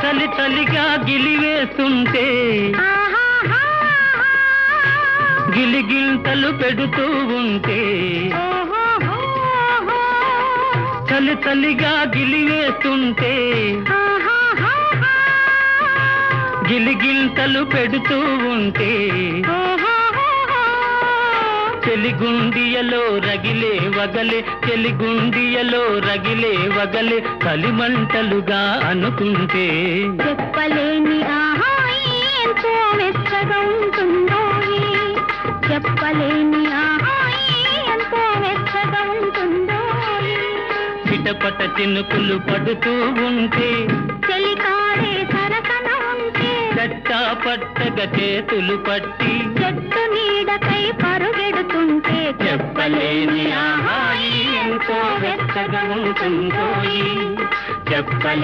చలి చలిగా గిలివేస్తుంటే గిలిగింతలు పెడుతూ ఉంటే చలి చలిగా గిలివేస్తుంటే గిలిగింతలు పెడుతూ ఉంటే చెలిగుండియలో రగిలే వగలే చెలిగుండియలో రగిలే వగలే కలిమంటలుగా అనుకుంటే చెప్పలేని ఆహాయి ఎంతో మెచ్చగా ఉంటుందో చెప్పలేని ఆహాయి ఎంతో మెచ్చగా ఉంటుందో చిటపట చినుకులు పడుతూ ఉంటే చెలికాడే సరసన ఉంటే చట్టా పట్టగా చేతులు పట్టి చెట్టు నీడకై పరుగెడుతుంటే చెప్పలేని ఆహాయి ఎంతో వెచ్చగా ఉంటుందో చెప్పలే